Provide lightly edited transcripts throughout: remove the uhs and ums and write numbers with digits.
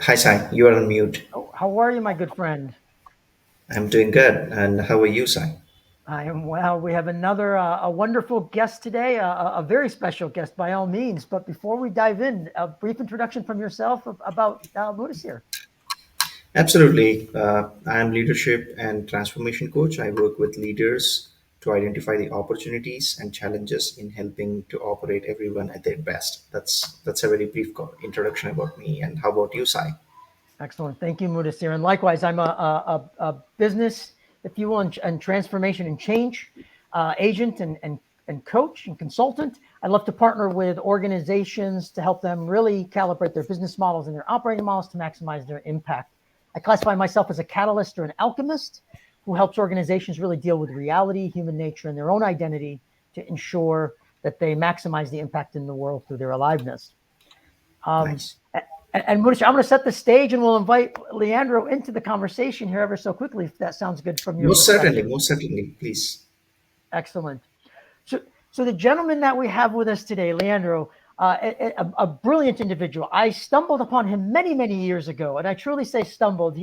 Hi, Sai. You are on mute. Oh, how are you, my good friend? I'm doing good. And how are you, Sai? I am well. We have another a wonderful guest today, a very special guest by all means. But before we dive in, a brief introduction from yourself about Ludus here. Absolutely. I'm leadership and transformation coach. I work with leaders to identify the opportunities and challenges in helping to operate everyone at their best. That's a very brief introduction about me. And how about you, Sai? Excellent. Thank you, Mudasir. And likewise, I'm a business, if you will, and transformation and change agent and coach and consultant. I love to partner with organizations to help them really calibrate their business models and their operating models to maximize their impact. I classify myself as a catalyst or an alchemist who helps organizations really deal with reality, human nature, and their own identity to ensure that they maximize the impact in the world through their aliveness. Um, Nice. and Mauricio, I'm going to set the stage and we'll invite Leandro into the conversation here ever so quickly, if that sounds good from your Most certainly. perspective. Most certainly. Please. Excellent. So, so the gentleman that we have with us today, Leandro, a brilliant individual. I stumbled upon him many, many years ago, and I truly say stumbled.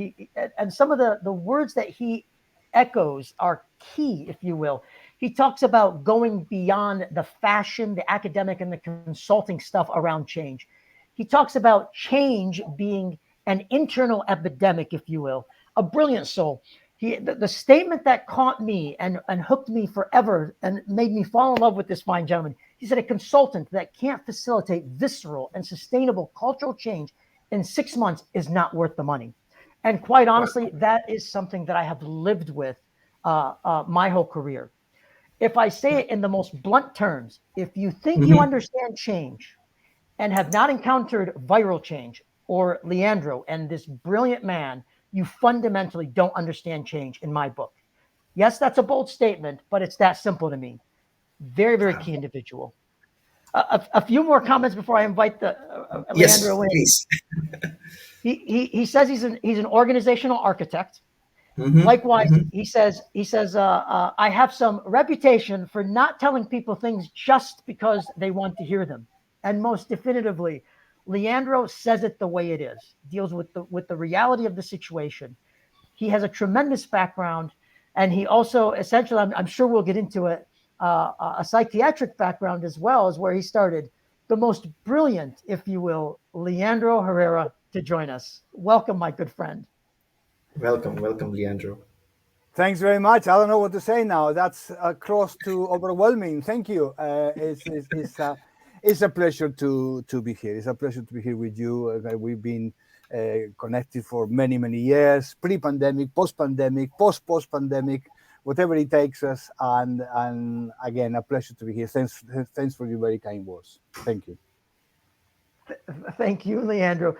And some of the words that he echoes are key, if you will. He talks about going beyond the fashion, the academic, and the consulting stuff around change. He talks about change being an internal epidemic, if you will. A brilliant soul. The statement that caught me and hooked me forever and made me fall in love with this fine gentleman. He said a consultant that can't facilitate visceral and sustainable cultural change in 6 months is not worth the money. And quite honestly, that is something that I have lived with my whole career. If I say it in the most blunt terms, if you think you Mhm. understand change and have not encountered viral change or Leandro and this brilliant man, you fundamentally don't understand change in my book. Yes, that's a bold statement, but it's that simple to me. Very, very key individual. A few more comments before I invite the Yes, Leandro in. please. He says he's an organizational architect. Mm-hmm. Likewise, Mm-hmm. he says I have some reputation for not telling people things just because they want to hear them. And most definitively, Leandro says it the way it is. Deals with the reality of the situation. He has a tremendous background, and he also essentially, I'm sure we'll get into it, a psychiatric background as well as where he started. The most brilliant, if you will, Leandro Herrera to join us. Welcome, my good friend. Welcome. Welcome, Leandro. Thanks very much. I don't know what to say now. That's close to overwhelming. Thank you. It's a pleasure to be here. It's a pleasure to be here with you. We've been connected for many, many years, pre-pandemic, post-pandemic, post-pandemic, whatever it takes us. And again, a pleasure to be here. Thanks for your very kind words. Thank you. Thank you, Leandro.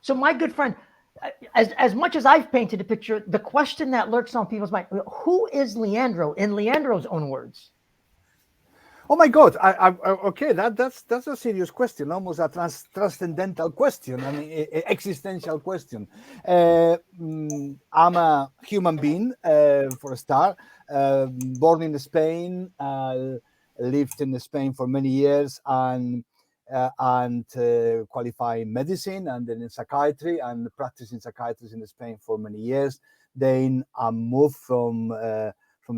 So my good friend, as much as I've painted a picture, the question that lurks on people's mind: who is Leandro? In Leandro's own words. Oh my God! Okay, that's a serious question, almost a transcendental question. I mean, existential question. I'm a human being, for a start. Born in Spain, lived in Spain for many years, and qualified in medicine, and then in psychiatry, and practicing psychiatry in Spain for many years. Then I moved from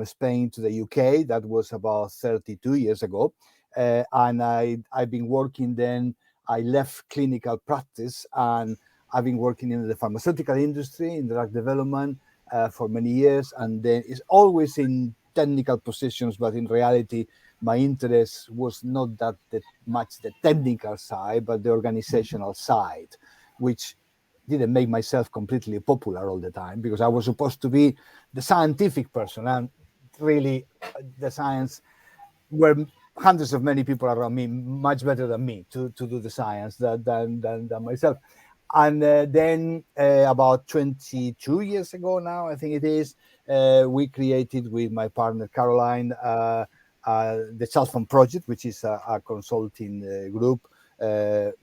Spain to the UK. That was about 32 years ago. And I've been working then. I left clinical practice and I've been working in the pharmaceutical industry, in drug development for many years. And then it's always in technical positions, but in reality, my interest was not much the technical side, but the organizational side, which didn't make myself completely popular all the time because I was supposed to be the scientific person, and really the science were hundreds of many people around me much better than me to do the science than myself. And then about 22 years ago now, I think it is, we created with my partner Caroline the Chalfont Project, which is a consulting group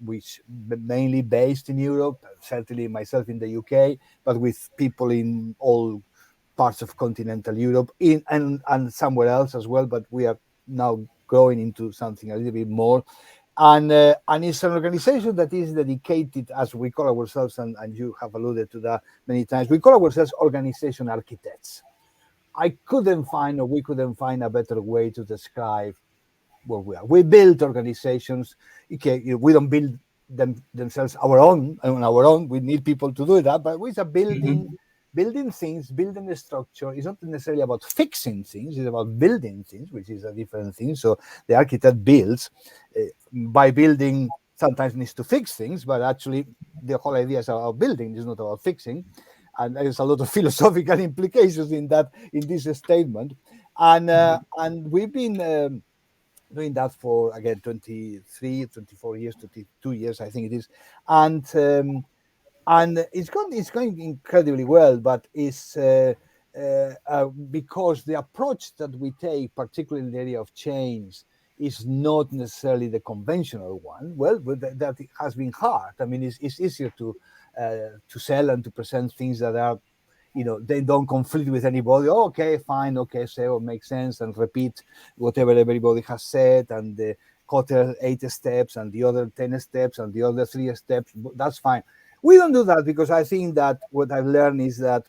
which mainly based in Europe, certainly myself in the UK, but with people in all parts of continental Europe and somewhere else as well. But we are now growing into something a little bit more. And it's an organization that is dedicated, as we call ourselves, and you have alluded to that many times. We call ourselves organization architects. I couldn't find, or we couldn't find, a better way to describe what we are. We build organizations. Okay, we don't build themselves our own on our own. We need people to do that, but we are building Mhm. building things, building a structure. It's not necessarily about fixing things, it's about building things, which is a different thing. So the architect builds. By building, sometimes needs to fix things, but actually the whole idea is about building, it's not about fixing. And there's a lot of philosophical implications in that, in this statement. And we've been doing that for, again, 23, 24 years, 22 years, I think it is. And it's going incredibly well, but it's because the approach that we take, particularly in the area of change, is not necessarily the conventional one. Well, but that it has been hard. I mean, it's easier to sell and to present things that are, they don't conflict with anybody. Oh, okay, fine, okay, so it makes sense, and repeat whatever everybody has said, and the quarter 8 steps and the other 10 steps and the other 3 steps. That's fine. We don't do that, because I think that what I've learned is that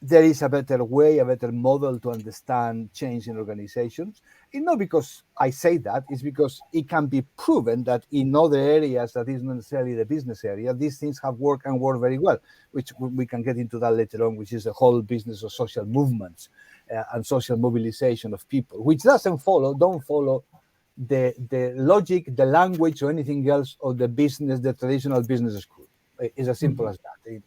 there is a better way, a better model to understand change in organizations. It's not because I say that, it's because it can be proven that in other areas that is not necessarily the business area, these things have worked and work very well, which we can get into that later on, which is the whole business of social movements and social mobilization of people, which don't follow the logic, the language, or anything else of the traditional business school. It's as simple Mhm. as that.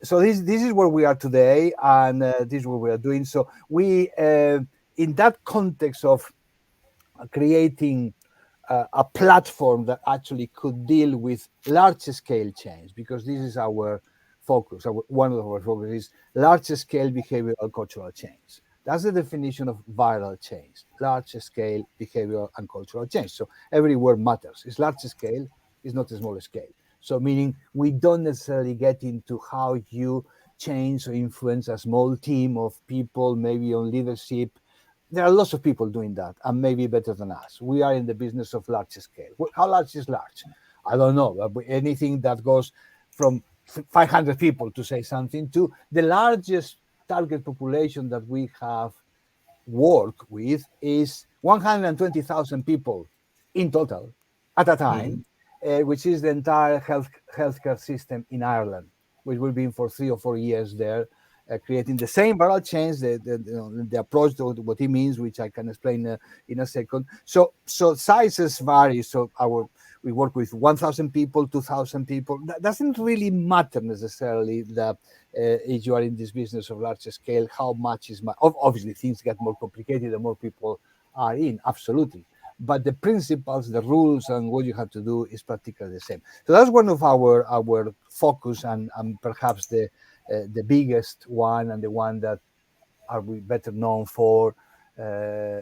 So this is where we are today, and this is what we are doing. So we, in that context of creating a platform that actually could deal with large scale change, because this is our focus. One of our focus is large scale behavioral cultural change. That's the definition of viral change: large scale behavioral and cultural change. So every word matters. It's large scale, it's not a small scale. So meaning we don't necessarily get into how you change or influence a small team of people, maybe on leadership. There are lots of people doing that, and maybe better than us. We are in the business of large scale. How large is large? I don't know. But anything that goes from 500 people, to say something, to the largest target population that we have work with is 120,000 people in total at a time, Mhm. which is the entire healthcare system in Ireland, which will be for 3 or 4 years there, creating the same viral change, the approach to what it means, which I can explain in a second. So sizes vary. So we work with 1,000 people, 2,000 people. That doesn't really matter necessarily that if you are in this business of large scale, how much is obviously things get more complicated the more people are in, absolutely. But the principles, the rules, and what you have to do is practically the same. So that's one of our focus, and perhaps the biggest one, and the one that are we better known for,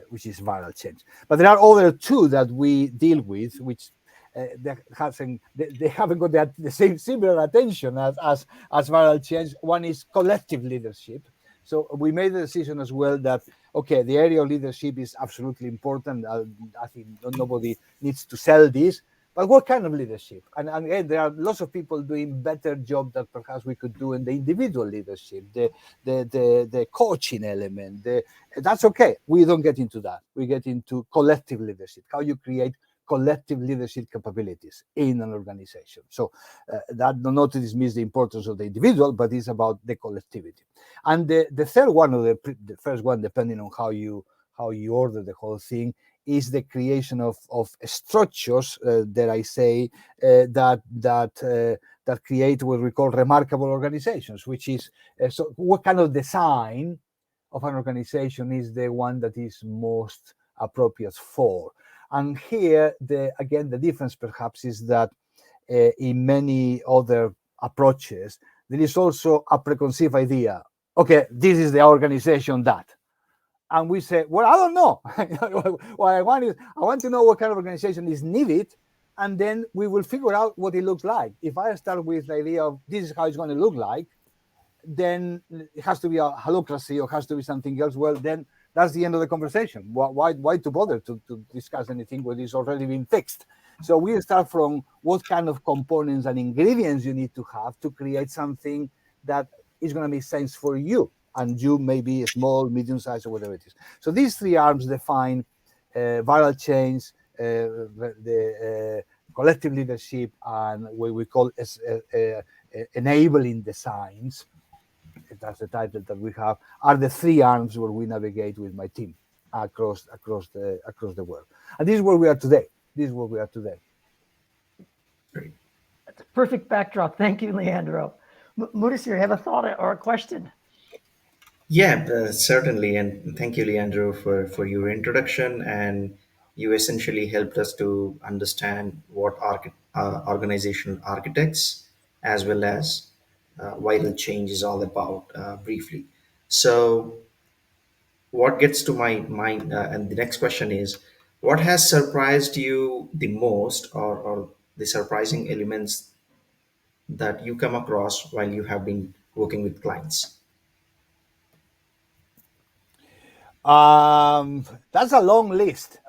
which is viral change. But there are other two that we deal with, which they haven't got the same similar attention as viral change. One is collective leadership. So we made the decision as well that, okay, the area of leadership is absolutely important. I think nobody needs to sell this. But what kind of leadership? And again, there are lots of people doing better job that perhaps we could do in the individual leadership, the coaching element. That's okay. We don't get into that. We get into collective leadership, how you create collective leadership capabilities in an organization. So that, not to dismiss the importance of the individual, but it's about the collectivity. And the third one, or the first one, depending on how you order the whole thing, is the creation of structures, that I say, that create what we call remarkable organizations, which is, so what kind of design of an organization is the one that is most appropriate for. And here, again, the difference perhaps is that in many other approaches, there is also a preconceived idea. Okay, this is the organization that. And we say, well, I don't know. What I want to know what kind of organization is needed, and then we will figure out what it looks like. If I start with the idea of this is how it's going to look like, then it has to be a holacracy or has to be something else. Well, then That's the end of the conversation. Why to bother to discuss anything when it's already been fixed? So we start from what kind of components and ingredients you need to have to create something that is going to make sense for you, and you may be small, medium size, or whatever it is. So these three arms define viral chains, the collective leadership, and what we call enabling designs. That's the title that we have. Are the three arms where we navigate with my team across the world, and this is where we are today. This is where we are today. Great. That's a perfect backdrop. Thank you, Leandro. Mudasir, have a thought or a question? Yeah, certainly. And thank you, Leandro, for your introduction. And you essentially helped us to understand what organizational architects as well as vital change is all about briefly. So, what gets to my mind, and the next question is, what has surprised you the most, or the surprising elements that you come across while you have been working with clients? That's a long list.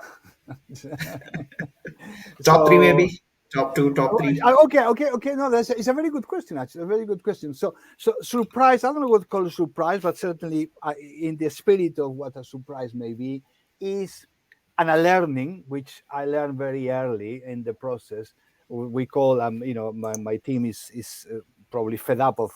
Top three, So maybe? Top two, top three? okay. No, it's a very good question. Actually, a very good question. So surprise. I don't know what to call surprise, but certainly in the spirit of what a surprise may be, is a learning which I learned very early in the process. We call my team is probably fed up of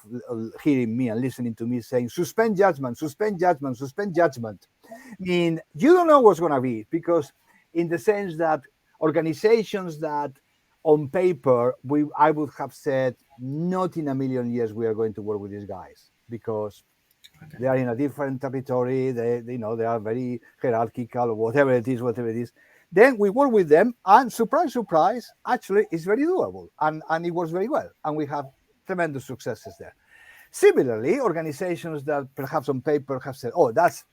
hearing me and listening to me saying suspend judgment, suspend judgment, suspend judgment. I mean, you don't know what's going to be, because in the sense that organizations that on paper I would have said not in a million years we are going to work with these guys, because Okay. they are in a different territory. They are very hierarchical, or whatever it is. Then we work with them, and surprise, surprise, actually it's very doable, and it works very well, and we have tremendous successes there. Similarly, organizations that perhaps on paper have said, oh, that's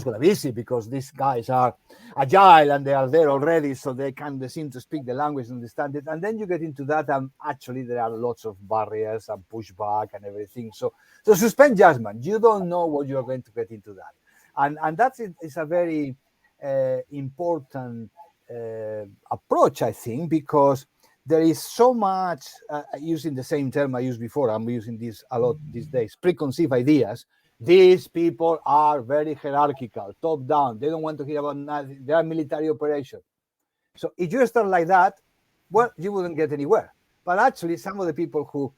going to be easy because these guys are agile and they are there already, so they seem to speak the language and understand it. And then you get into that, and actually there are lots of barriers and pushback and everything. So suspend judgment. You don't know what you're going to get into that, and that's it. It's a very important approach, I think, because there is so much using the same term I used before. I'm using this a lot these days. Preconceived ideas. These people are very hierarchical, top down. They don't want to hear about nothing. They are military operation. So if you start like that, well, you wouldn't get anywhere. But actually, some of the people who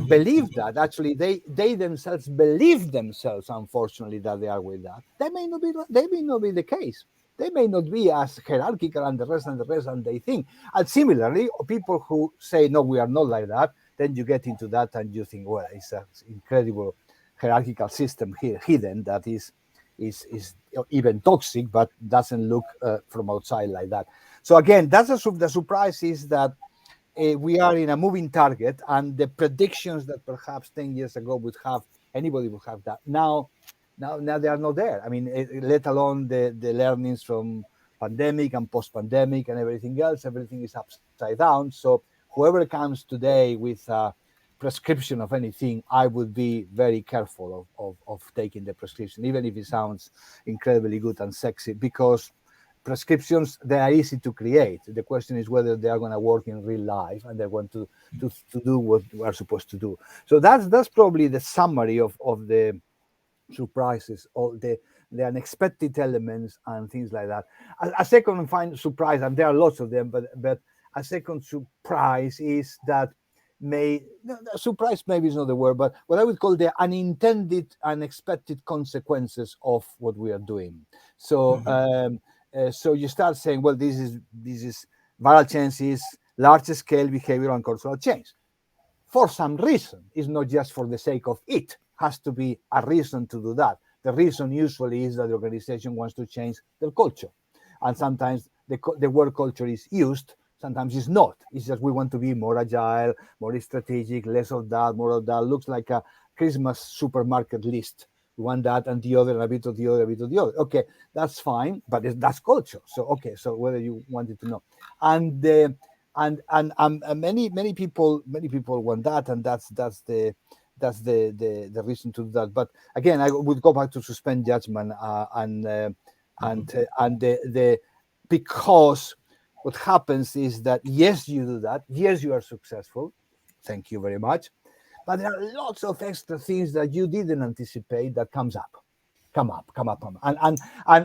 believe that, actually, they themselves believe themselves, unfortunately, that they are with that. They may not be the case. They may not be as hierarchical and the rest and they think. And similarly, people who say, no, we are not like that, then you get into that and you think, well, it's an incredible hierarchical system here hidden that is even toxic, but doesn't look from outside like that. So again, that's the surprise is that we are in a moving target, and the predictions that perhaps 10 years ago anybody would have that now they are not there. I mean, let alone the learnings from pandemic and post-pandemic and everything else. Everything is upside down. So whoever comes today with a prescription of anything, I would be very careful of taking the prescription, even if it sounds incredibly good and sexy, because prescriptions, they are easy to create. The question is whether they are going to work in real life and they're going to do what we are supposed to do. So that's probably the summary of the surprises, all the unexpected elements and things like that. A second fine surprise, and there are lots of them, but a second surprise is that surprise maybe is not the word, but what I would call the unintended, unexpected consequences of what we are doing. So so you start saying, well, this is viral changes, large scale behavioral and cultural change. For some reason, it's not just for the sake of it. Has to be a reason to do that. The reason usually is that the organization wants to change their culture, and sometimes the word culture is used. Sometimes it's not. It's just we want to be more agile, more strategic, less of that, more of that. Looks like a Christmas supermarket list. We want that and the other, and a bit of the other, a bit of the other. Okay, that's fine, but that's culture. So okay, so whether you wanted to know, and many people want that, and that's the reason to do that. But again, I would go back to suspend judgment and the because what happens is that yes, you do that, yes, you are successful, thank you very much, but there are lots of extra things that you didn't anticipate that come up. And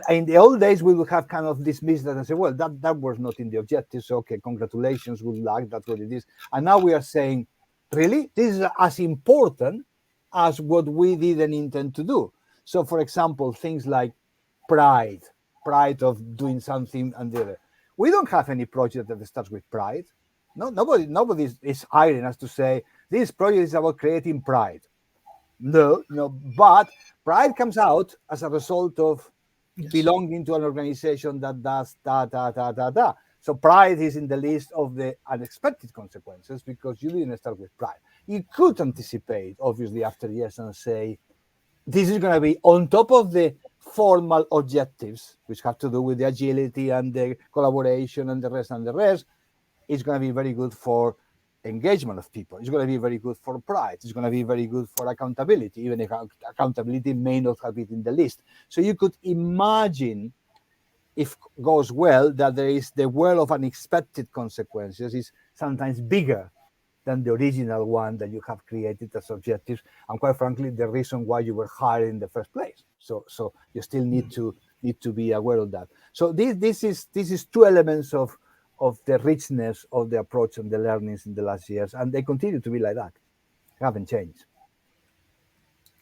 in the old days, we would have kind of dismissed that and say, well, that was not in the objective. So, okay, congratulations, good luck, that's what it is. And now we are saying, really? This is as important as what we didn't intend to do. So, for example, things like pride, pride of doing something and the other. We don't have any project that starts with pride. No, nobody is hiring us to say, this project is about creating pride. No, but pride comes out as a result of Yes. belonging to an organization that does da. So pride is in the list of the unexpected consequences because you didn't start with pride. You could anticipate, obviously, after years and say, this is going to be on top of the formal objectives, which have to do with the agility and the collaboration and the rest. It's going to be very good for engagement of people. It's going to be very good for pride. It's going to be very good for accountability, even if accountability may not have been in the list. So you could imagine, if goes well, that there is the world of unexpected consequences is sometimes bigger than the original one that you have created as objectives, and quite frankly, the reason why you were hired in the first place. So you still need to be aware of that. So this is two elements of the richness of the approach and the learnings in the last years, and they continue to be like that. They haven't changed.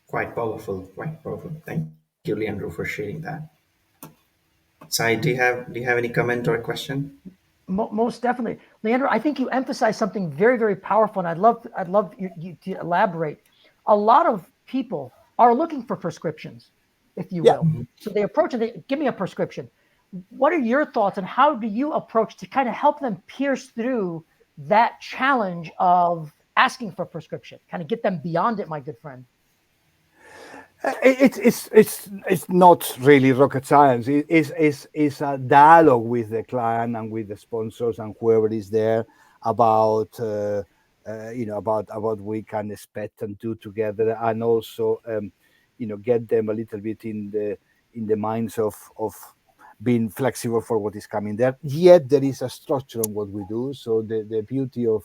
Quite powerful. Quite powerful. Thank you, Leandro, for sharing that. Sai, do you have any comment or question? Most definitely, Leandro. I think you emphasized something very, very powerful, and I'd love you to elaborate. A lot of people are looking for prescriptions, if you Yeah. will. So they approach and they give me a prescription. What are your thoughts, and how do you approach to kind of help them pierce through that challenge of asking for a prescription, kind of get them beyond it, my good friend? It's not really rocket science. It's a dialogue with the client and with the sponsors and whoever is there about about we can expect and do together, and also get them a little bit in the minds of being flexible for what is coming there. Yet there is a structure on what we do. So the beauty of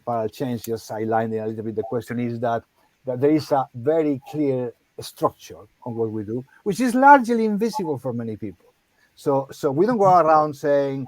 parallel change, just highlighting a little bit the question, is that there is a very clear structure on what we do, which is largely invisible for many people. So we don't go around saying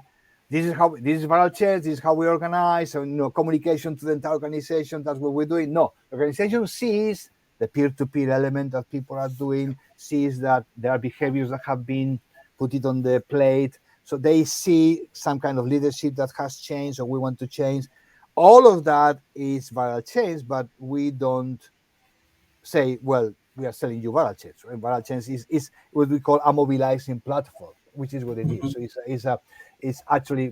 this is parallel change, this is how we organize, so communication to the entire organization, that's what we're doing. No, the organization sees the peer-to-peer element that people are doing, sees that there are behaviors that have been put it on the plate. So they see some kind of leadership that has changed or we want to change. All of that is viral change, but we don't say, well, we are selling you viral change. Right? Viral change is what we call a mobilizing platform, which is what it is. So it's actually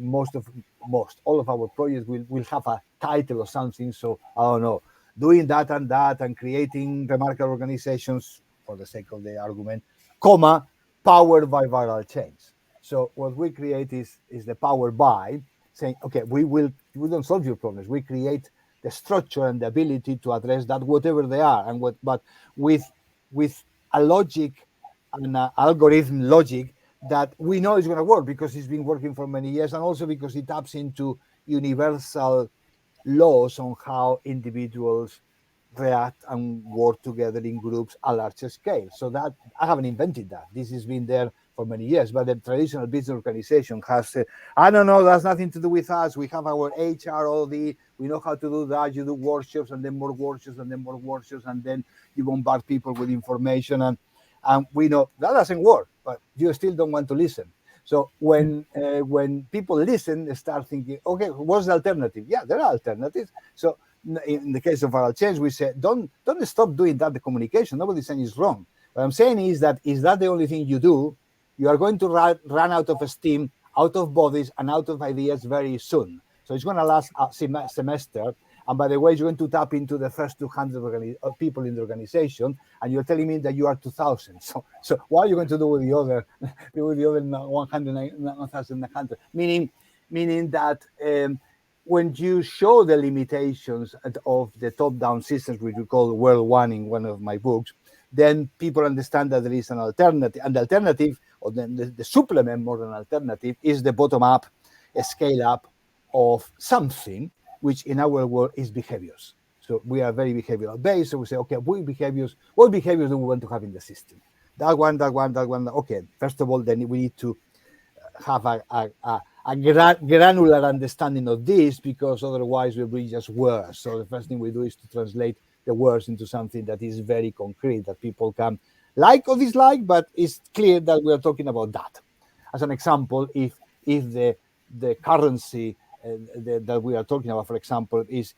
all of our projects will have a title or something. So I don't know, doing that and creating remarkable organizations, for the sake of the argument, comma, powered by viral change. So what we create is the power by saying, okay, we don't solve your problems. We create the structure and the ability to address that, whatever they are, but with a logic and an algorithm logic that we know is going to work because it's been working for many years, and also because it taps into universal laws on how individuals react and work together in groups at larger scale. So that I haven't invented that. This has been there for many years, but the traditional business organization has said, I don't know, that's nothing to do with us. We have our HROD, we know how to do that. You do workshops and then more workshops and then more workshops, and then you bombard people with information, and we know that doesn't work, but you still don't want to listen. So when people listen, they start thinking, okay, what's the alternative? Yeah, there are alternatives. So in the case of viral change, we say, don't stop doing that, the communication. Nobody's saying it's wrong. What I'm saying is that the only thing you do? You are going to run out of steam, out of bodies, and out of ideas very soon. So it's going to last a semester. And by the way, you're going to tap into the first 200 people in the organization, and you're telling me that you are 2,000. So what are you going to do with the other 1,900? Meaning that when you show the limitations of the top-down systems, which we call World One in one of my books, then people understand that there is an alternative. And the alternative, or the supplement more than alternative, is the bottom-up, scale-up of something, which in our world is behaviors. So we are very behavioral based. So we say, okay, what behaviors do we want to have in the system? That one, that one, that one. Okay, first of all, then we need to have a granular understanding of this, because otherwise we'll be just words. So the first thing we do is to translate the words into something that is very concrete, that people can like or dislike, but it's clear that we are talking about that. As an example, if the currency that we are talking about, for example, is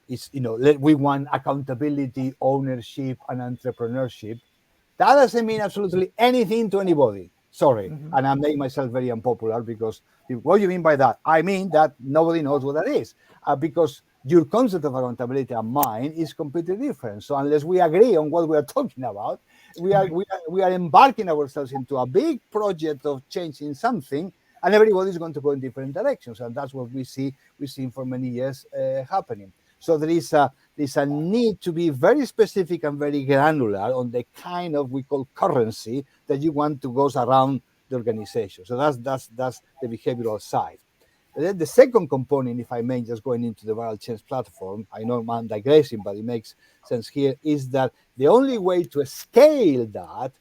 we want accountability, ownership, and entrepreneurship. That doesn't mean absolutely anything to anybody. Sorry. Mhm. And I make myself very unpopular, because what do you mean by that? I mean that nobody knows what that is, because your concept of accountability and mine is completely different. So unless we agree on what we are talking about, we are embarking ourselves into a big project of changing something, and everybody's going to go in different directions. And that's what we've seen for many years happening. So there's a need to be very specific and very granular on the kind of, we call, currency that you want to go around the organization. So that's the behavioral side. And then the second component, if I may, just going into the viral change platform, I know I'm digressing, but it makes sense here, is that the only way to scale that,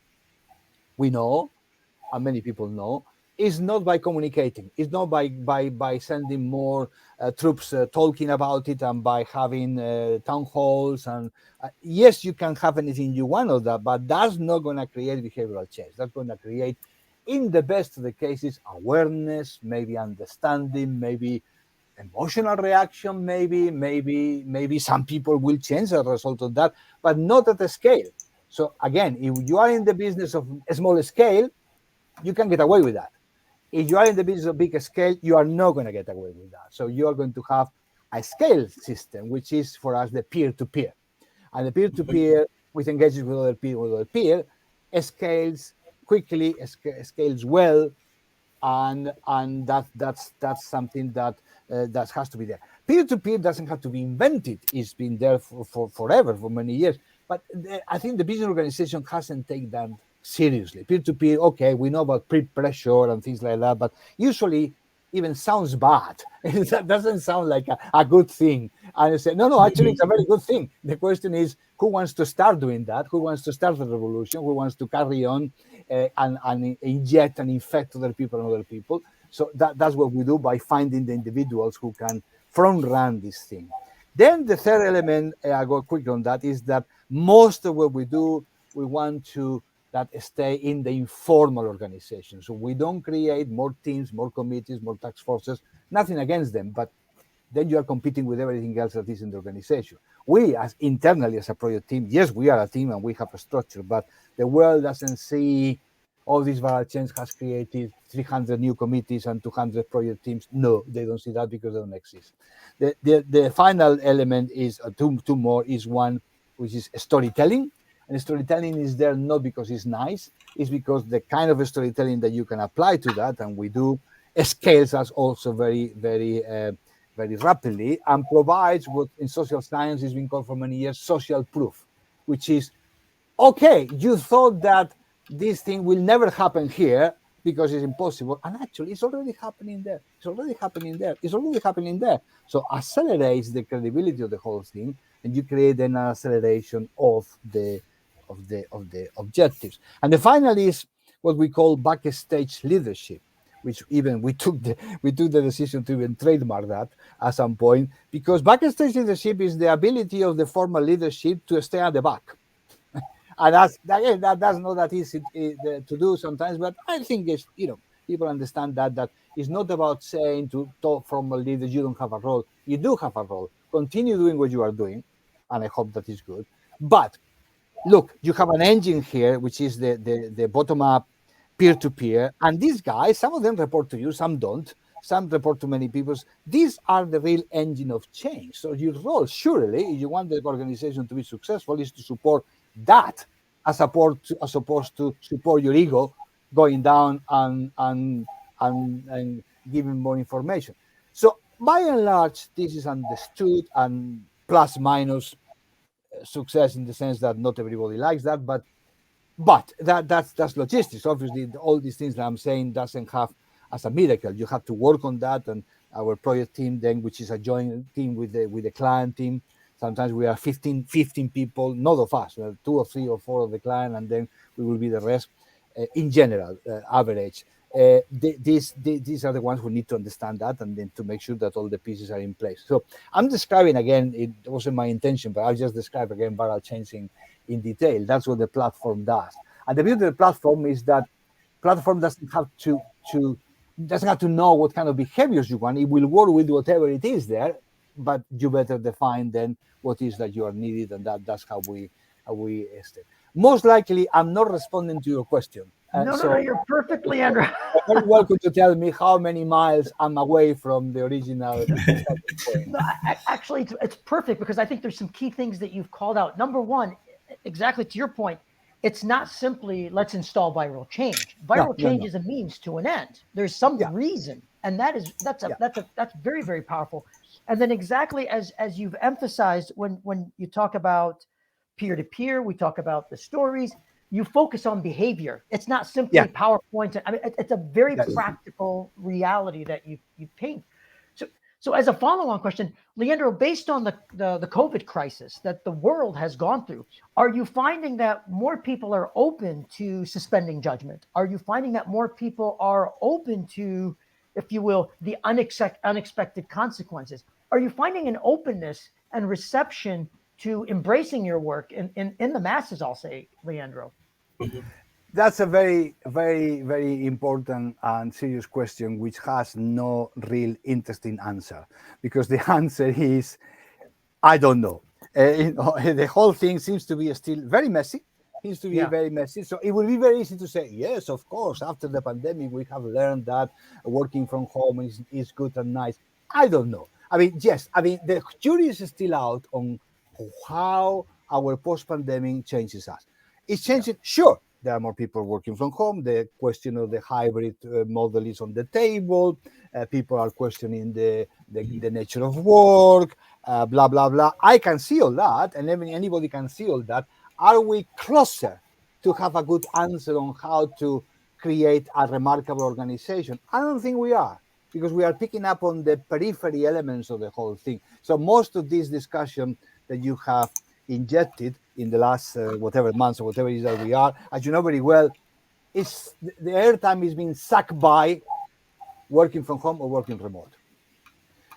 we know, and many people know, is not by communicating. It's not by sending more troops talking about it, and by having town halls. And yes, you can have anything you want of that, but that's not going to create behavioral change. That's going to create, in the best of the cases, awareness, maybe understanding, maybe emotional reaction, maybe some people will change as a result of that, but not at a scale. So again, if you are in the business of a small scale, you can get away with that. If you are in the business of big scale, you are not going to get away with that. So you are going to have a scale system, which is for us the peer-to-peer. And the peer-to-peer, which engages with other peer, scales quickly, scales well, and that's something that has to be there. Peer-to-peer doesn't have to be invented. It's been there for forever, for many years. But I think the business organization hasn't taken that seriously. Peer-to-peer, okay, we know about pressure and things like that, but usually even sounds bad. It doesn't sound like a good thing. And I say, no, actually, it's a very good thing. The question is, who wants to start doing that? Who wants to start the revolution? Who wants to carry on and inject and infect other people and other people? So that's what we do by finding the individuals who can front run this thing. Then the third element, I go quick on that, is that most of what we do, we want to that stay in the informal organization. So we don't create more teams, more committees, more task forces, nothing against them, but then you are competing with everything else that is in the organization. We, as internally as a project team, yes, we are a team and we have a structure, but the world doesn't see all this viral change has created 300 new committees and 200 project teams. No, they don't see that because they don't exist. The final element is two more, is one, which is storytelling. And storytelling is there not because it's nice, it's because the kind of storytelling that you can apply to that, and we do, scales us also very rapidly, and provides what in social science has been called for many years social proof, which is, okay, you thought that this thing will never happen here because it's impossible, and actually it's already happening there. It's already happening there. It's already happening there. So accelerates the credibility of the whole thing, and you create an acceleration of the objectives. And the final is what we call backstage leadership, which even we took the decision to even trademark that at some point, because backstage leadership is the ability of the formal leadership to stay at the back. And that's not that easy to do sometimes, but I think it's, people understand that it's not about saying to top formal leaders you don't have a role. You do have a role. Continue doing what you are doing, and I hope that is good. But look, you have an engine here, which is the bottom up, peer to peer, and these guys, some of them report to you, some don't. Some report to many people. These are the real engine of change. So your role, surely, if you want the organization to be successful, is to support that, as opposed to support your ego going down and giving more information. So by and large, this is understood and plus minus success in the sense that not everybody likes that, but that's logistics. Obviously, all these things that I'm saying doesn't have as a miracle. You have to work on that, and our project team then, which is a joint team with the client team. Sometimes we are 15 people, not of us, 2 or 3 or 4 of the client, and then we will be the rest. In general, average. These are the ones who need to understand that and then to make sure that all the pieces are in place. So I'm describing again, it wasn't my intention, but I'll just describe again, but I'll change in detail. That's what the platform does. And the beauty of the platform is that platform doesn't have to know what kind of behaviors you want. It will work with whatever it is there, but you better define then what is that you are needed, and that's how we stay. Most likely, I'm not responding to your question. No, you're perfect, Leandro. You're very welcome to tell me how many miles I'm away from the original starting point. No, actually, it's perfect because I think there's some key things that you've called out. Number one, exactly to your point, it's not simply let's install viral change. Viral change is a means to an end. There's some reason, and that's very, very powerful. And then exactly as you've emphasized when you talk about peer to peer, we talk about the stories. You focus on behavior. It's not simply PowerPoint. I mean, it's a very practical reality that you paint. So as a follow-on question, Leandro, based on the COVID crisis that the world has gone through, are you finding that more people are open to suspending judgment? Are you finding that more people are open to, if you will, the unexpected consequences? Are you finding an openness and reception to embracing your work in the masses, I'll say, Leandro? That's a very, very, very important and serious question, which has no real interesting answer, because the answer is, I don't know. The whole thing seems to be still very messy. Seems to be very messy. So it will be very easy to say, yes, of course, after the pandemic, we have learned that working from home is good and nice. I don't know. I mean, yes, I mean, the jury is still out on how our post-pandemic changes us. It's changing, sure. There are more people working from home. The question of the hybrid model is on the table. People are questioning the nature of work, blah, blah, blah. I can see all that, and anybody can see all that. Are we closer to have a good answer on how to create a remarkable organization? I don't think we are, because we are picking up on the periphery elements of the whole thing. So most of this discussion that you have injected in the last whatever months or whatever it is that we are, as you know very well, is the airtime is being sucked by working from home or working remote.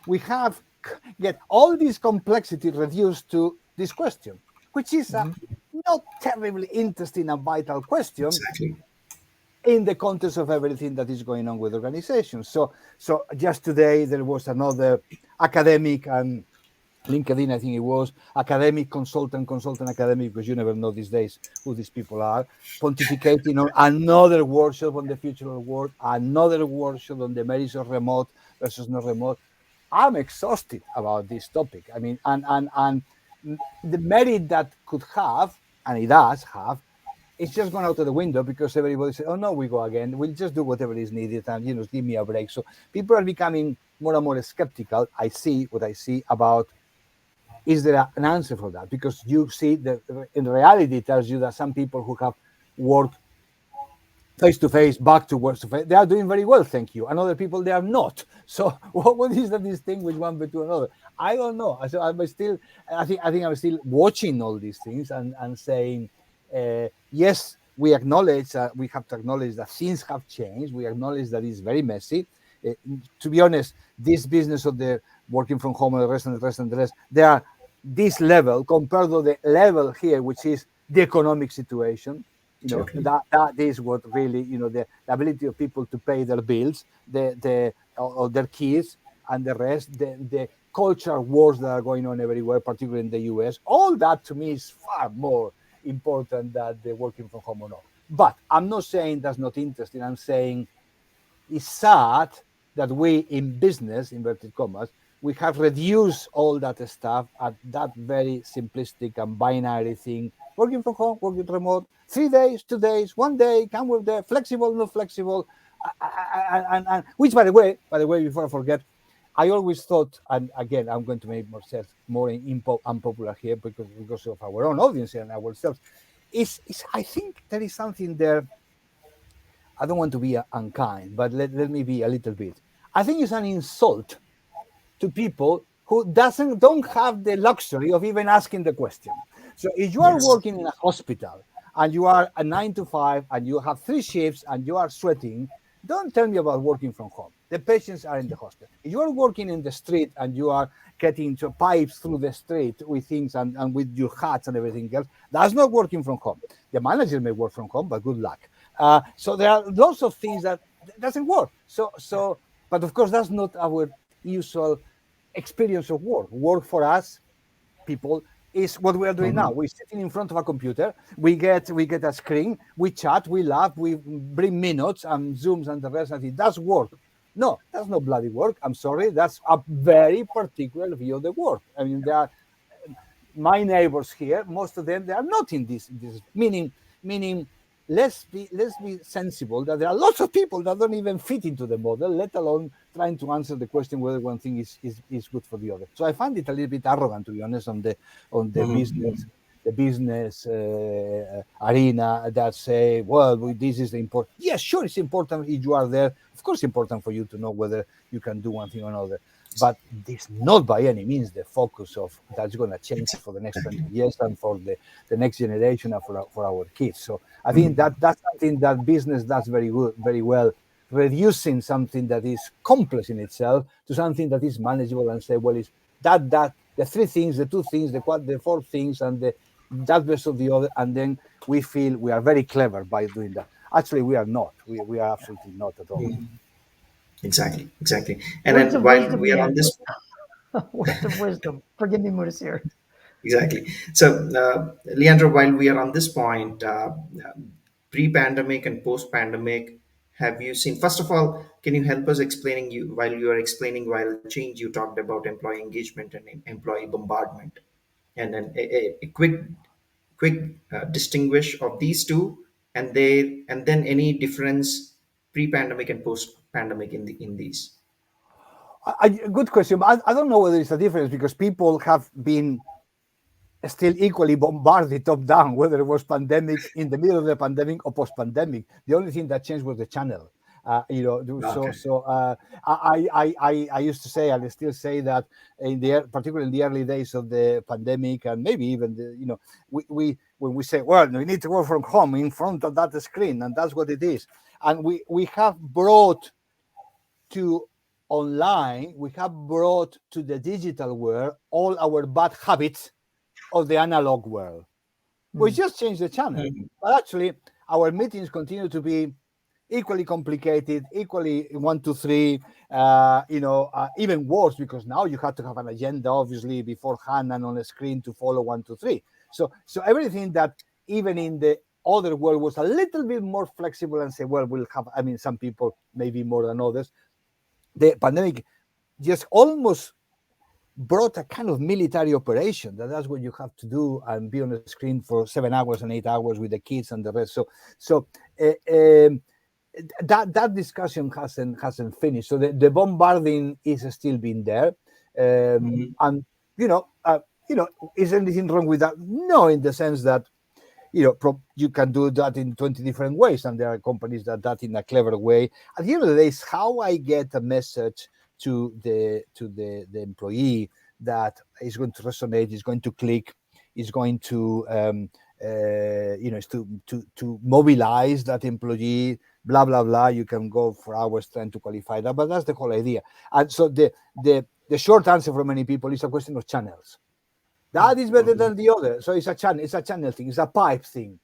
We have get all this complexity reduced to this question, which is a not terribly interesting and vital question in the context of everything that is going on with organizations. So just today there was another academic and LinkedIn, I think it was, academic consultant academic, because you never know these days who these people are, pontificating on another workshop on the future of work, another workshop on the merits of remote versus not remote. I'm exhausted about this topic. I mean, and the merit that could have, and it does have, it's just gone out of the window because everybody said, oh no, we go again. We'll just do whatever is needed and, give me a break. So people are becoming more and more skeptical. I see what I see about, is there an answer for that? Because you see that in reality, it tells you that some people who have worked face-to-face, back to work-to-face, they are doing very well, thank you. And other people, they are not. So what is the distinguish one between another? I don't know. So I think I'm still watching all these things and saying, yes, we acknowledge that we have to acknowledge that things have changed. We acknowledge that it's very messy. To be honest, this business of the working from home and the rest, they are this level compared to the level here, which is the economic situation. That is what really, the ability of people to pay their bills, or their kids, and the rest, the cultural wars that are going on everywhere, particularly in the US. All that to me is far more important than the working from home or not. But I'm not saying that's not interesting. I'm saying it's sad that we in business, inverted commas, we have reduced all that stuff at that very simplistic and binary thing. Working from home, working remote, 3 days, 2 days, 1 day, can work there, flexible, not flexible. And which, by the way, before I forget, I always thought, and again, I'm going to make myself more unpopular here because of our own audience and ourselves. Is I think there is something there. I don't want to be unkind, but let me be a little bit. I think it's an insult to people who don't have the luxury of even asking the question. So if you are Yes. working in a hospital and you are a 9 to 5 and you have 3 shifts and you are sweating, don't tell me about working from home. The patients are in the hospital. If you are working in the street and you are getting to pipes through the street with things and with your hats and everything else, that's not working from home. The manager may work from home, but good luck. So there are lots of things that doesn't work. But of course, that's not our usual experience of work. Work for us, people, is what we are doing now. Mhm. We're sitting in front of a computer. We get a screen. We chat. We laugh. We bring minutes and zooms and the rest. And that's work. No, that's not bloody work. I'm sorry. That's a very particular view of the work. I mean, there are my neighbors here. Most of them they are not in this meaning. Let's be sensible that there are lots of people that don't even fit into the model, let alone trying to answer the question whether one thing is good for the other. So I find it a little bit arrogant, to be honest, on the Mhm. business arena that say, well, this is the important. Yes, sure, it's important if you are there. Of course, it's important for you to know whether you can do one thing or another. But this not by any means the focus of that's going to change for the next 20 Exactly. years and for the next generation and for our kids. So I think Mhm. that's something that business does very good, very well, reducing something that is complex in itself to something that is manageable and say, well, it's that the 3 things, the 2 things, the 4 things, and that versus the other, and then we feel we are very clever by doing that. Actually, we are not. We are absolutely not at all. Mhm. Exactly. Exactly. And Words then of while wisdom, we are on Leandro. this, Words of wisdom. Forgive me, Mudassir. exactly. So, Leandro, while we are on this point, pre-pandemic and post-pandemic, have you seen? First of all, can you help us explaining you while you are explaining viral change? You talked about employee engagement and employee bombardment, and then a quick distinguish of these two, and then any difference pre-pandemic and post-pandemic in these. Good question. I don't know whether it's a difference because people have been still equally bombarded top down, whether it was pandemic in the middle of the pandemic or post-pandemic. The only thing that changed was the channel. Okay. I used to say, and I still say that particularly in the early days of the pandemic, and maybe even we when we say, well, we need to work from home in front of that screen, and that's what it is. And we have brought to online, we have brought to the digital world all our bad habits of the analog world. We Hmm. just changed the channel, Mhm. but actually, our meetings continue to be equally complicated, equally 1, 2, 3. Even worse because now you have to have an agenda, obviously, beforehand and on a screen to follow 1, 2, 3. So everything that even in the other world was a little bit more flexible and say, well, we'll have. I mean, some people maybe more than others. The pandemic just almost brought a kind of military operation that's what you have to do and be on the screen for 7 hours and 8 hours with the kids and the rest. So uh, um, that discussion hasn't finished. So the bombarding is still being there, Mhm. and you know, uh, is anything wrong with that? No, in the sense that you can do that in 20 different ways, and there are companies that in a clever way. At the end of the day, is how I get a message to the employee that is going to resonate, is going to click, is going to is to mobilize that employee. Blah blah blah. You can go for hours trying to qualify that, but that's the whole idea. And so the short answer for many people is a question of channels. That is better Mhm. than the other. So it's a channel thing, it's a pipe thing.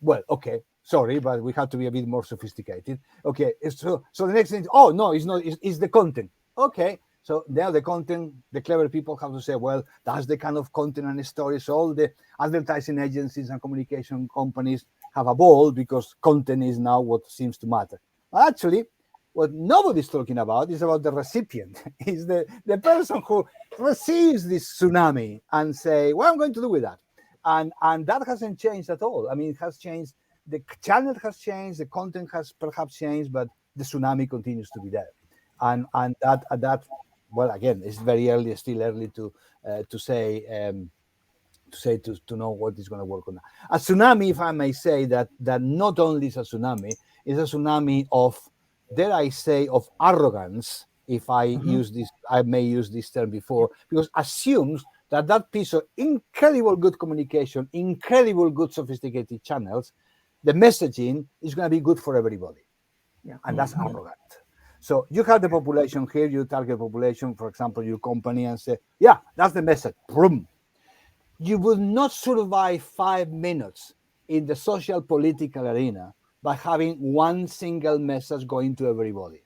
Well, okay, sorry, but we have to be a bit more sophisticated. Okay, so the next thing, oh no, it's not, it's the content. Okay, so now the content, the clever people have to say, well, that's the kind of content and stories. So all the advertising agencies and communication companies have a ball because content is now what seems to matter. Actually, what nobody's talking about is about the recipient, is the person who receives this tsunami and say, what am I going to do with that? And that hasn't changed at all. I mean, it has changed. The channel has changed. The content has perhaps changed, but the tsunami continues to be there, and that well, again, it's very early, still early to say. To know what is going to work on that. A tsunami, if I may say, that not only is a tsunami, is a tsunami of, dare I say, of arrogance. If I Mhm. use this, I may use this term before, because assumes that that piece of incredible good communication, incredible good sophisticated channels, the messaging is going to be good for everybody, Yeah. and that's arrogant. So you have the population here, you target population, for example, your company, and say, yeah, that's the message. Boom. You will not survive 5 minutes in the social political arena by having one single message going to everybody.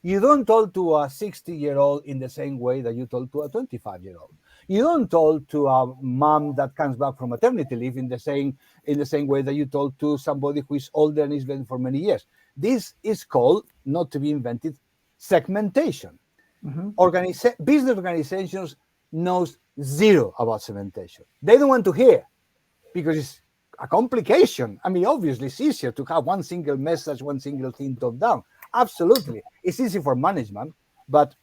You don't talk to a 60-year-old in the same way that you talk to a 25-year-old. You don't talk to a mom that comes back from maternity leave in the same way that you talk to somebody who is older and has been for many years. This is called, not to be invented, segmentation. Mhm. Business organizations knows zero about segmentation. They don't want to hear because it's a complication. I mean, obviously, it's easier to have one single message, one single thing top down. Absolutely, it's easy for management, but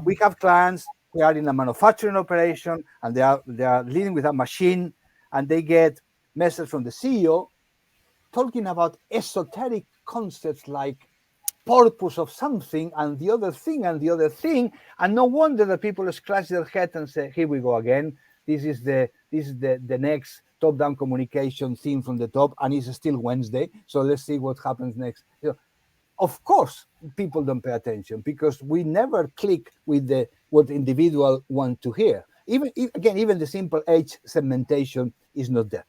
we have clients who are in a manufacturing operation and they are leading with a machine, and they get message from the CEO talking about esoteric concepts like purpose of something and the other thing and the other thing, and no wonder that people scratch their head and say, here we go again. This is the next top-down communication theme from the top, and it's still Wednesday, so let's see what happens next. Of course, people don't pay attention because we never click with what the individual want to hear. Even the simple age segmentation is not there.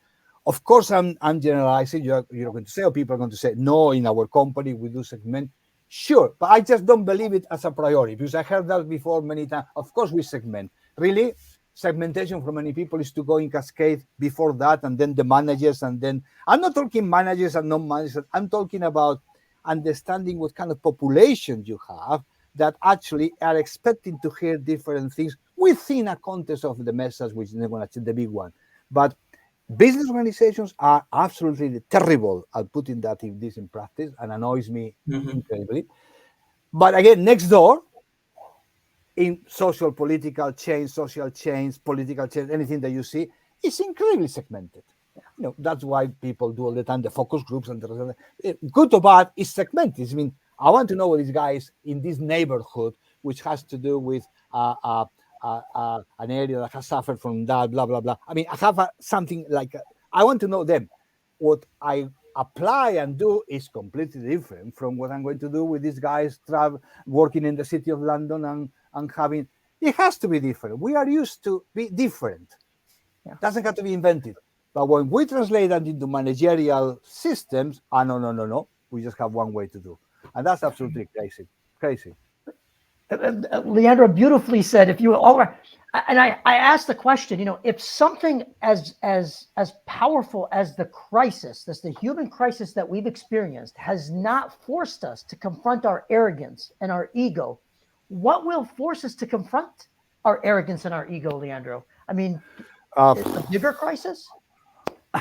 Of course, I'm generalizing. You're going to say, or people are going to say, no, in our company we do segment. Sure, but I just don't believe it as a priority because I heard that before many times. Of course, we segment. Really, segmentation for many people is to go in cascade before that, and then the managers, and then I'm not talking managers and non-managers. I'm talking about understanding what kind of population you have that actually are expecting to hear different things within a context of the message, which is the big one. But business organizations are absolutely terrible at putting this in practice and annoys me incredibly. But again, next door, in social change, political change, anything that you see, is incredibly segmented. That's why people do all the time the focus groups and good or bad is segmented. I mean, I want to know what these guys in this neighborhood, which has to do with an area that has suffered from that, blah blah blah. I mean, I have something like I want to know them. What I apply and do is completely different from what I'm going to do with these guys working in the city of London and having. It has to be different. We are used to be different. Yeah. Doesn't have to be invented. But when we translate that into managerial systems, no, no, no, no. We just have one way to do. And that's absolutely crazy. Crazy. Leandro beautifully said, if you all right, and I asked the question, if something as powerful as the crisis, the human crisis that we've experienced, has not forced us to confront our arrogance and our ego, what will force us to confront our arrogance and our ego, Leandro? I mean, Uh, a bigger crisis?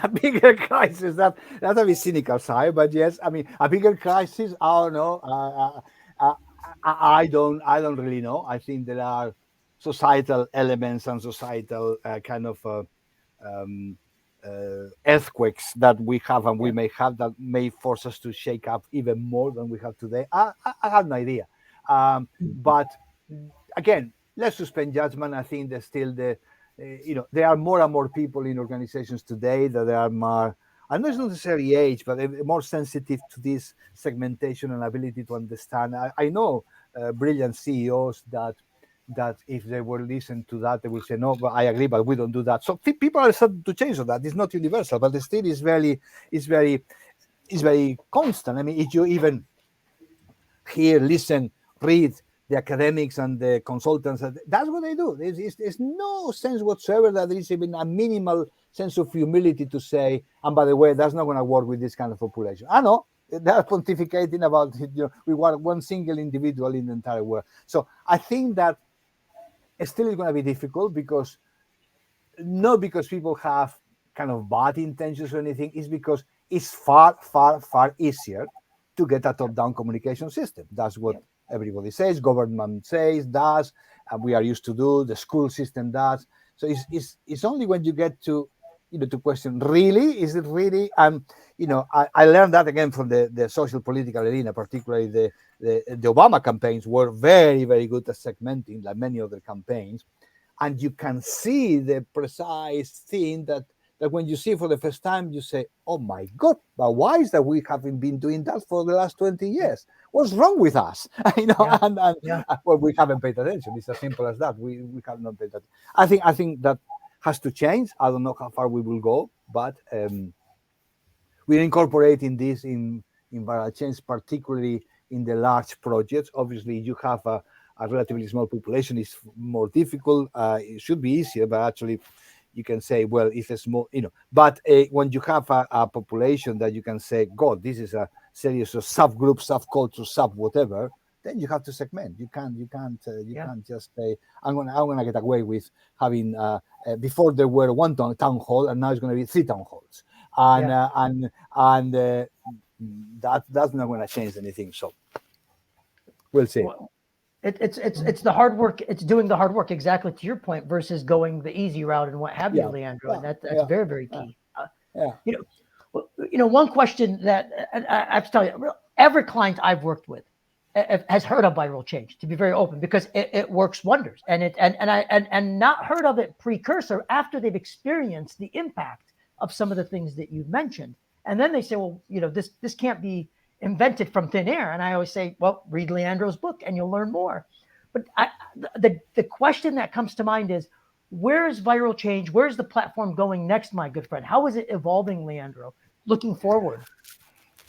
a bigger crisis. That's a bit cynical side, but yes, I mean a bigger crisis. I don't know. I don't really know. I think there are societal elements and societal kind of um, earthquakes that we have and we Yeah. may have that may force us to shake up even more than we have today. I have no idea. But again, let's suspend judgment. I think there's still there are more and more people in organizations today that are more, and not necessarily age, but more sensitive to this segmentation and ability to understand. I know brilliant CEOs that if they were listen to that, they will say, no, but I agree, but we don't do that. So people are starting to change on that. It's not universal, but it still is very constant. I mean, if you even hear, listen, read the academics and the consultants, that's what they do. There's no sense whatsoever that there is even a minimal sense of humility to say, and by the way, that's not going to work with this kind of population. I know they're pontificating about we want one single individual in the entire world. So I think that still is going to be difficult because not because people have kind of bad intentions or anything, it's because it's far, far, far easier to get a top-down communication system. That's what Yeah. Everybody says, government says, does, and we are used to do. The school system does. So it's only when you get to to question, really, is it really? I learned that again from the social political arena, particularly the Obama campaigns were very, very good at segmenting, like many other campaigns, and you can see the precise thing that when you see it for the first time, you say, "Oh my God! But why is that we haven't been doing that for the last 20 years? What's wrong with us?" Yeah. And Yeah. well, we haven't paid attention. It's as simple as that. We have not paid attention. I think that has to change. I don't know how far we will go, but we're incorporating this in viral change, particularly in the large projects. Obviously, you have a relatively small population, it's more difficult. It should be easier, but actually, you can say, well, it's a small, But when you have a population that you can say, God, this is a series of subgroups, subcultures, sub whatever, then you have to segment. You Yeah. can't just say, I'm gonna get away with having. Before there were one town hall, and now it's going to be 3 town halls, and Yeah. that's not going to change anything. So we'll see. Well, it's the hard work. It's doing the hard work, exactly to your point, versus going the easy route and what have you, Yeah, Leandro. And yeah, that's yeah, very, very yeah, key. yeah. You know, one question that I have to tell you, every client I've worked with has heard of viral change. To be very open, because it works wonders, and and not heard of it precursor after they've experienced the impact of some of the things that you've mentioned, and then they say, well, this can't be invented from thin air. And I always say, well, read Leandro's book and you'll learn more. But the question that comes to mind is, where is viral change? Where's the platform going next, my good friend? How is it evolving, Leandro, looking forward?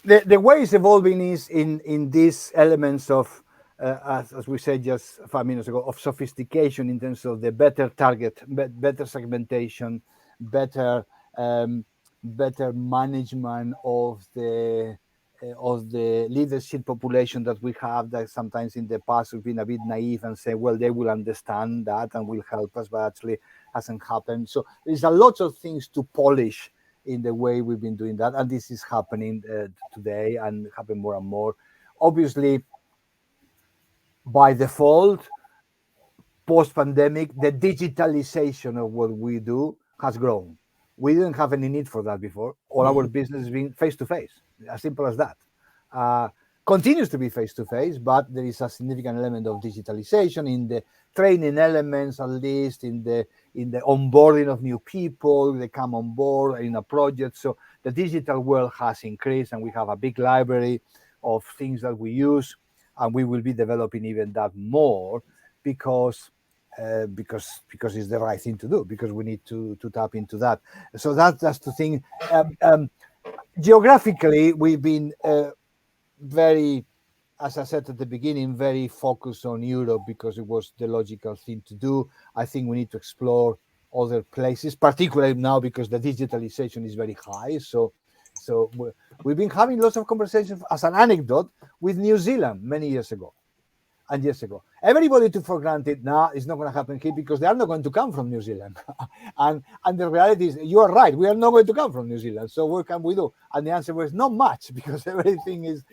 The way it's evolving is in these elements of as we said just 5 minutes ago, of sophistication in terms of the better target, better segmentation, better um, better management of the leadership population that we have, that sometimes in the past we've been a bit naive and say, well, they will understand that and will help us, but actually hasn't happened. So there's a lot of things to polish in the way we've been doing that, and this is happening today and happen more and more. Obviously, by default, post-pandemic, the digitalization of what we do has grown. We didn't have any need for that before. All our business has been face-to-face, as simple as that. Uh, Continues to be face-to-face, but there is a significant element of digitalization in the training elements, at least in the onboarding of new people. They come on board in a project. So the digital world has increased, and we have a big library of things that we use, and we will be developing even that more because it's the right thing to do, because we need to tap into that. So that's the thing. Geographically, we've been very, as I said at the beginning, very focused on Europe because it was the logical thing to do. I think we need to explore other places, particularly now because the digitalization is very high. So we've been having lots of conversations, as an anecdote, with New Zealand many years ago. And years ago, everybody took for granted, nah, it's not going to happen here because they are not going to come from New Zealand. and the reality is, you are right, we are not going to come from New Zealand. So what can we do? And the answer was not much, because everything is.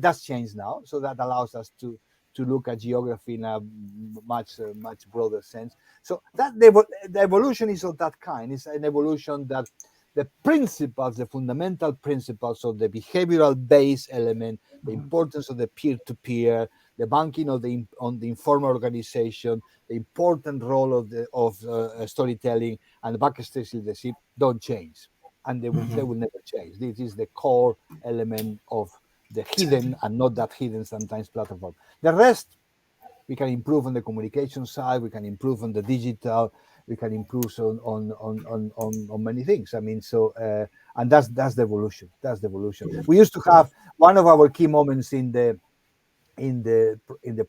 That's changed now, so that allows us to look at geography in a much broader sense. So that the evolution is of that kind. It's an evolution that the principles, the fundamental principles of the behavioral base element, the importance of the peer-to-peer, the banking of on the informal organization, the important role of storytelling and backstage leadership don't change, and they will never change. This is the core element of the hidden and not that hidden sometimes platform. The rest, we can improve on the communication side, we can improve on the digital, we can improve on many things. I mean, so and that's the evolution. That's the evolution. We used to have one of our key moments in the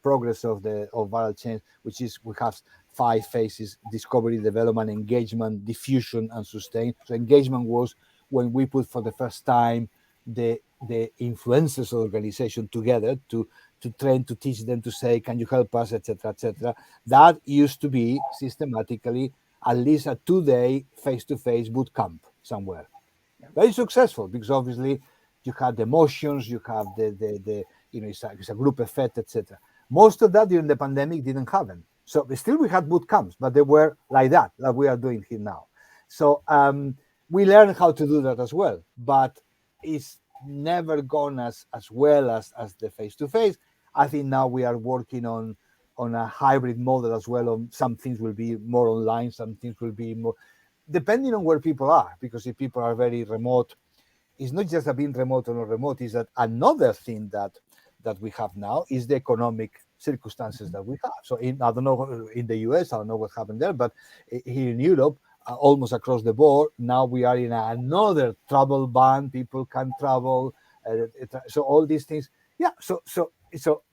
progress of viral change, which is we have 5 phases: discovery, development, engagement, diffusion, and sustain. So engagement was when we put for the first time the influencers of the organization together to train, to teach them, to say, can you help us, etc., etc. That used to be systematically at least a 2-day face-to-face boot camp somewhere. Very successful, because obviously you have the emotions, you have it's a group effect, etc. Most of that during the pandemic didn't happen. So still we had boot camps, but they were like that, like we are doing here now. So we learned how to do that as well, but it's never gone as well as the face to face. I think now we are working on a hybrid model as well. On some things will be more online, some things will be more depending on where people are. Because if people are very remote, it's not just being remote or not remote. Is that another thing that we have now is the economic circumstances that we have. So I don't know in the US, I don't know what happened there, but here in Europe, almost across the board, now we are in another travel ban. People can travel, so all these things. Yeah. So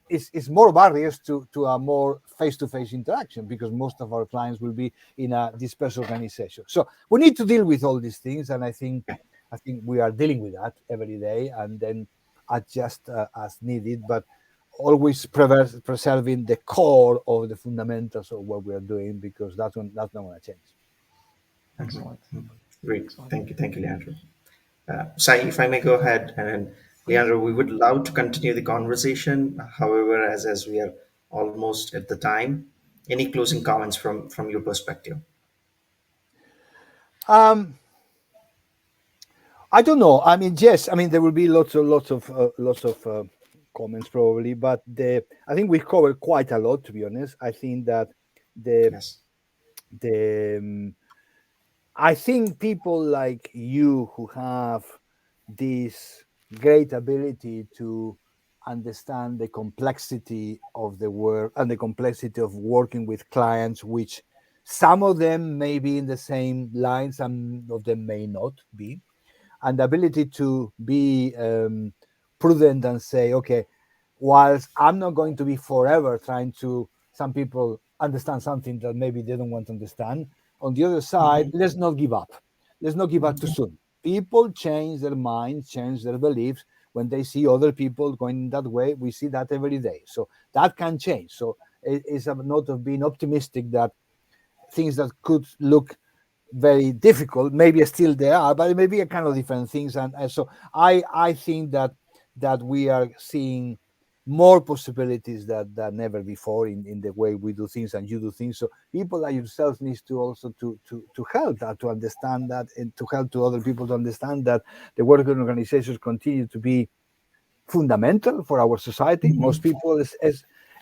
it's more barriers to a more face-to-face interaction because most of our clients will be in a dispersed organization. So we need to deal with all these things, and I think we are dealing with that every day, and then adjust as needed, but always preserving the core of the fundamentals of what we are doing because that's not going to change. Excellent. Great. Excellent. Thank you, Leandro. Sai, if I may go ahead, and Please. Leandro, we would love to continue the conversation. However, as we are almost at the time, any closing comments from your perspective? Um, I don't know. I mean, yes. I mean, there will be lots of comments probably, but I think we covered quite a lot. To be honest, I think that the Yes. the I think people like you who have this great ability to understand the complexity of the work and the complexity of working with clients, which some of them may be in the same line, some of them may not be, and the ability to be prudent and say, okay, whilst I'm not going to be forever trying to, some people understand something that maybe they don't want to understand. On the other side, let's not give up. Let's not give up too soon. People change their minds, change their beliefs when they see other people going that way. We see that every day. So that can change. So it's a note of being optimistic that things that could look very difficult. Maybe still there are, but it may be a kind of different things. And so I think that we are seeing more possibilities than ever before in the way we do things and you do things. So people like yourself needs to also to help that, to understand that, and to help to other people to understand that the working organizations continue to be fundamental for our society. Most people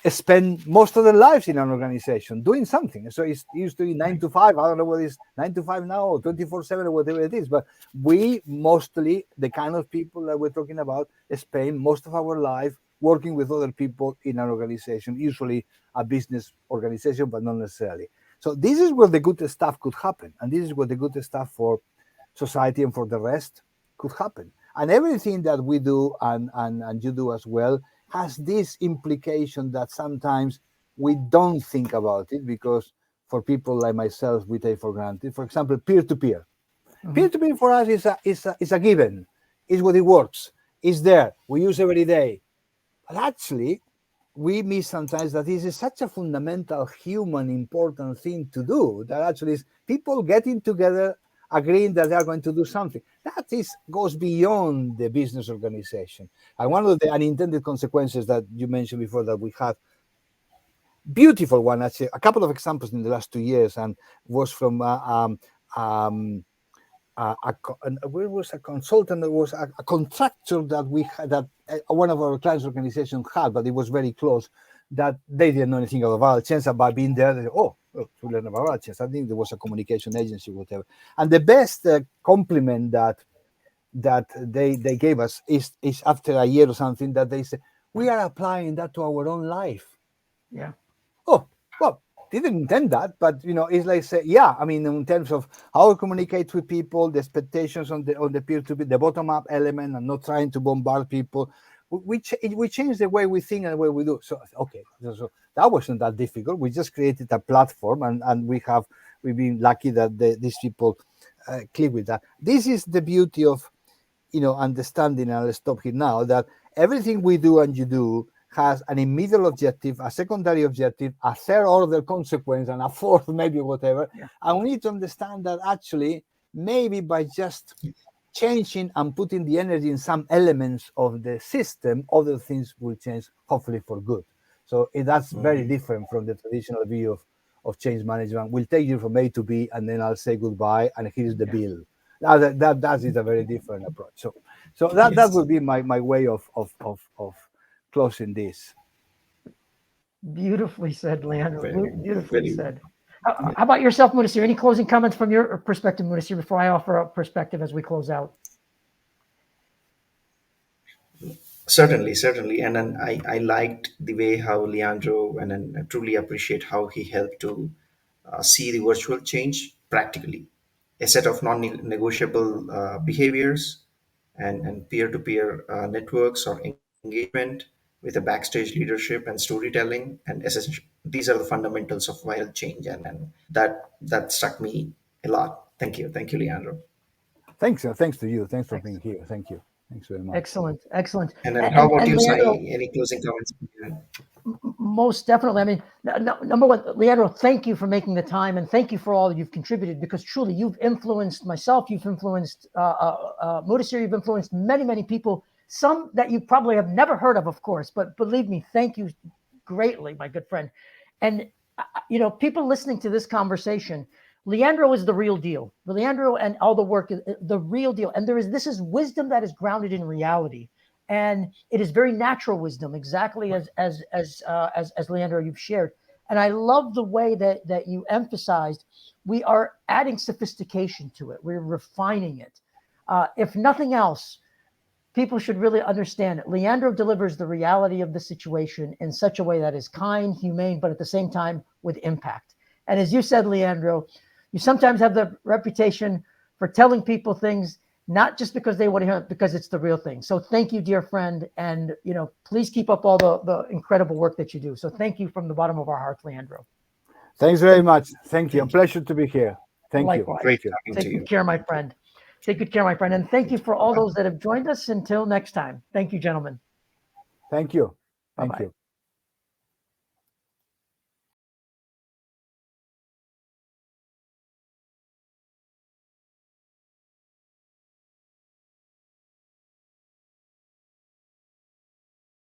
spend most of their lives in an organization doing something. So it's usually 9 to 5. I don't know what it's 9 to 5 now or 24/7 or whatever it is. But we mostly, the kind of people that we're talking about, spend most of our life working with other people in an organization, usually a business organization, but not necessarily. So this is where the good stuff could happen. And this is where the good stuff for society and for the rest could happen. And everything that we do and you do as well has this implication that sometimes we don't think about it because for people like myself, we take for granted. For example, peer-to-peer. Peer-to-peer for us is a given. It's what it works. It's there. We use every day. But actually, we miss sometimes that this is such a fundamental human important thing to do that actually is people getting together agreeing that they are going to do something that is goes beyond the business organization. And one of the unintended consequences that you mentioned before that we had beautiful one actually a couple of examples in the last 2 years and was from um, where was a consultant, there was a contractor that we had that one of our clients organization had, but it was very close that they didn't know anything about chance. About being there, they said, to learn about chance. I think there was a communication agency, whatever. And the best compliment that they gave us is after a year or something that they said, we are applying that to our own life. Yeah. Oh, well, didn't intend that, but it's like say, yeah. I mean, in terms of how we communicate with people, the expectations on the peer-to-peer, the bottom-up element, and not trying to bombard people, we change the way we think and the way we do. So okay, so that wasn't that difficult. We just created a platform, and we've been lucky that these people click with that. This is the beauty of understanding, and I'll stop here now, that everything we do and you do has an immediate objective, a secondary objective, a third order consequence, and a fourth, maybe whatever. Yeah. And we need to understand that actually, maybe by just changing and putting the energy in some elements of the system, other things will change, hopefully for good. So that's very Mhm. different from the traditional view of change management. We'll take you from A to B, and then I'll say goodbye, and here's the bill. Now that is a very different approach. So that Yes. would be my way of closing this. Beautifully said, Leandro. Very, Beautifully very. said. How about yourself, Munasir? Any closing comments from your perspective, Munasir, before I offer a perspective as we close out? Certainly, certainly. And then I liked the way how Leandro, and then I truly appreciate how he helped to see the virtual change practically. A set of non negotiable behaviors and peer to peer networks or engagement with a backstage leadership and storytelling. And these are the fundamentals of viral change. And that struck me a lot. Thank you. Thank you, Leandro. Thanks to you. Thanks for being Excellent. here. Thank you. Thanks very much. Excellent. Excellent. And then how And, about and you, Leandro, Sai? Any closing comments? most definitely. I mean, number one, Leandro, thank you for making the time, and thank you for all you've contributed, because truly you've influenced myself, you've influenced Mudasir, you've influenced many, many people, some that you probably have never heard of course, but believe me, thank you greatly, my good friend. And, people listening to this conversation, Leandro is the real deal. Leandro and all the work is the real deal. And this is wisdom that is grounded in reality. And it is very natural wisdom, exactly as Leandro you've shared. And I love the way that you emphasized we are adding sophistication to it. We're refining it. If nothing else, people should really understand it. Leandro delivers the reality of the situation in such a way that is kind, humane, but at the same time with impact. And as you said, Leandro, you sometimes have the reputation for telling people things not just because they want to hear it, because it's the real thing. So thank you, dear friend. And, please keep up all the incredible work that you do. So thank you from the bottom of our hearts, Leandro. Thanks very much. Thank you. A Thank you. pleasure to be here. Thank you. Likewise. Great Thank you. talking to Take good you. care, my friend. Take good care, my friend. And thank you Thank you. for all Bye. those that have joined us. Until next time. Thank you, gentlemen. Thank you. Bye Thank bye. you.